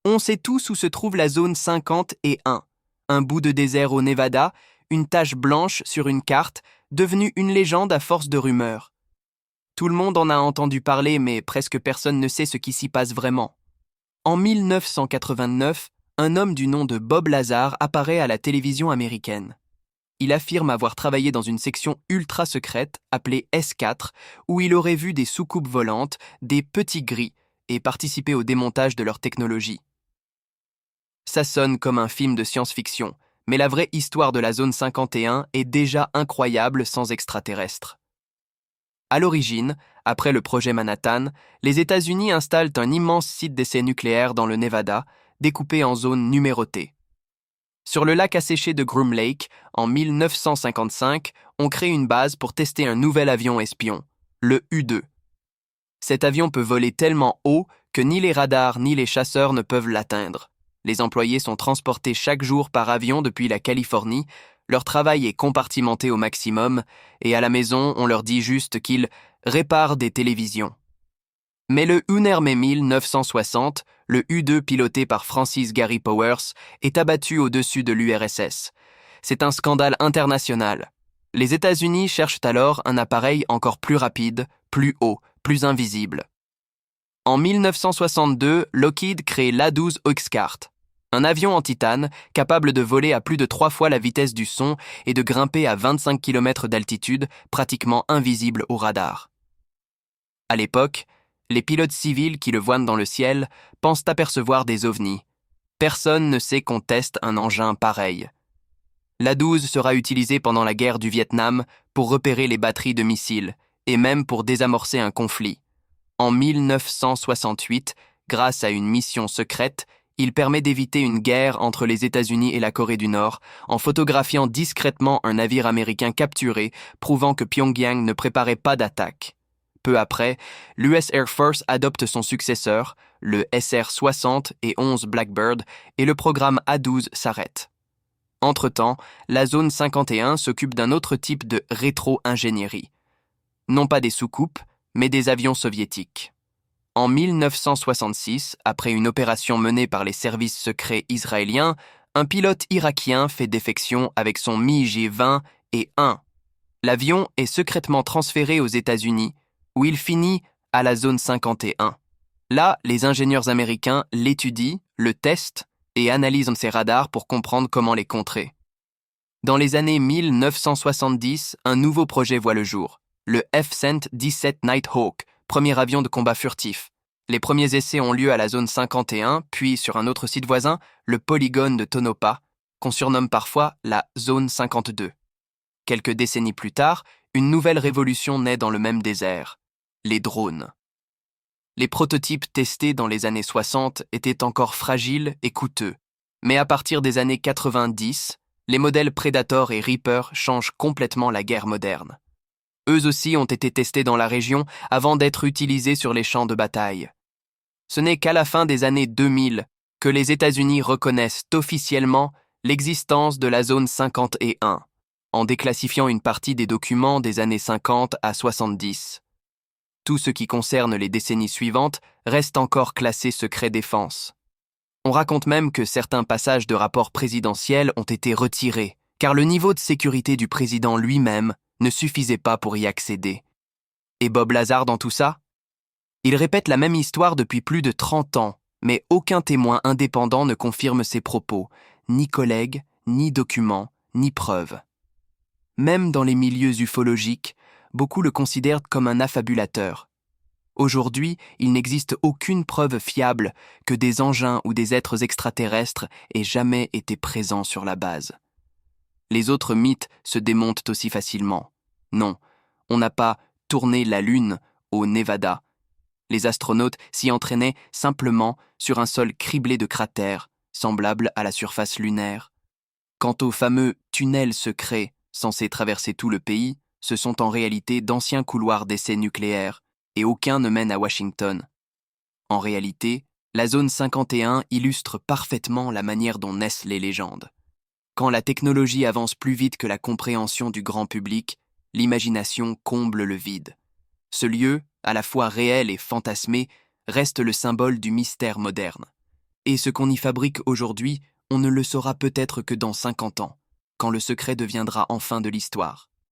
On sait tous où se trouve la zone 51, un bout de désert au Nevada, une tache blanche sur une carte, devenue une légende à force de rumeurs. Tout le monde en a entendu parler, mais presque personne ne sait ce qui s'y passe vraiment. En 1989, un homme du nom de Bob Lazar apparaît à la télévision américaine. Il affirme avoir travaillé dans une section ultra secrète appelée S4, où il aurait vu des soucoupes volantes, des petits gris, et participé au démontage de leur technologie. Ça sonne comme un film de science-fiction, mais la vraie histoire de la zone 51 est déjà incroyable sans extraterrestres. À l'origine, après le projet Manhattan, les États-Unis installent un immense site d'essai nucléaire dans le Nevada, découpé en zones numérotées. Sur le lac asséché de Groom Lake, en 1955, on crée une base pour tester un nouvel avion espion, le U-2. Cet avion peut voler tellement haut que ni les radars ni les chasseurs ne peuvent l'atteindre. Les employés sont transportés chaque jour par avion depuis la Californie, leur travail est compartimenté au maximum, et à la maison, on leur dit juste qu'ils réparent des télévisions. Mais le Unerme 1960, le U-2 piloté par Francis Gary Powers, est abattu au-dessus de l'URSS. C'est un scandale international. Les États-Unis cherchent alors un appareil encore plus rapide, plus haut, plus invisible. En 1962, Lockheed crée l'A-12 Oxcart, un avion en titane capable de voler à plus de 3 fois la vitesse du son et de grimper à 25 km d'altitude, pratiquement invisible au radar. À l'époque, les pilotes civils qui le voient dans le ciel pensent apercevoir des ovnis. Personne ne sait qu'on teste un engin pareil. L'A-12 sera utilisé pendant la guerre du Vietnam pour repérer les batteries de missiles et même pour désamorcer un conflit. En 1968, grâce à une mission secrète, il permet d'éviter une guerre entre les États-Unis et la Corée du Nord en photographiant discrètement un navire américain capturé, prouvant que Pyongyang ne préparait pas d'attaque. Peu après, l'US Air Force adopte son successeur, le SR-60 et 11 Blackbird, et le programme A-12 s'arrête. Entre-temps, la zone 51 s'occupe d'un autre type de rétro-ingénierie. Non pas des soucoupes, mais des avions soviétiques. En 1966, après une opération menée par les services secrets israéliens, un pilote irakien fait défection avec son Mi-G20 et 1. L'avion est secrètement transféré aux États-Unis, où il finit à la zone 51. Là, les ingénieurs américains l'étudient, le testent et analysent ses radars pour comprendre comment les contrer. Dans les années 1970, un nouveau projet voit le jour, le F-117 Nighthawk, premier avion de combat furtif. Les premiers essais ont lieu à la zone 51, puis sur un autre site voisin, le polygone de Tonopah, qu'on surnomme parfois la zone 52. Quelques décennies plus tard, une nouvelle révolution naît dans le même désert, les drones. Les prototypes testés dans les années 60 étaient encore fragiles et coûteux, mais à partir des années 90, les modèles Predator et Reaper changent complètement la guerre moderne. Eux aussi ont été testés dans la région avant d'être utilisés sur les champs de bataille. Ce n'est qu'à la fin des années 2000 que les États-Unis reconnaissent officiellement l'existence de la zone 51, en déclassifiant une partie des documents des années 50 à 70. Tout ce qui concerne les décennies suivantes reste encore classé secret défense. On raconte même que certains passages de rapports présidentiels ont été retirés, car le niveau de sécurité du président lui-même ne suffisait pas pour y accéder. Et Bob Lazar dans tout ça? Il répète la même histoire depuis plus de 30 ans, mais aucun témoin indépendant ne confirme ses propos, ni collègues, ni documents, ni preuves. Même dans les milieux ufologiques, beaucoup le considèrent comme un affabulateur. Aujourd'hui, il n'existe aucune preuve fiable que des engins ou des êtres extraterrestres aient jamais été présents sur la base. Les autres mythes se démontent aussi facilement. Non, on n'a pas tourné la Lune au Nevada. Les astronautes s'y entraînaient simplement sur un sol criblé de cratères, semblables à la surface lunaire. Quant aux fameux tunnels secrets censés traverser tout le pays, ce sont en réalité d'anciens couloirs d'essais nucléaires, et aucun ne mène à Washington. En réalité, la zone 51 illustre parfaitement la manière dont naissent les légendes. Quand la technologie avance plus vite que la compréhension du grand public, l'imagination comble le vide. Ce lieu, à la fois réel et fantasmé, reste le symbole du mystère moderne. Et ce qu'on y fabrique aujourd'hui, on ne le saura peut-être que dans 50 ans, quand le secret deviendra enfin de l'histoire.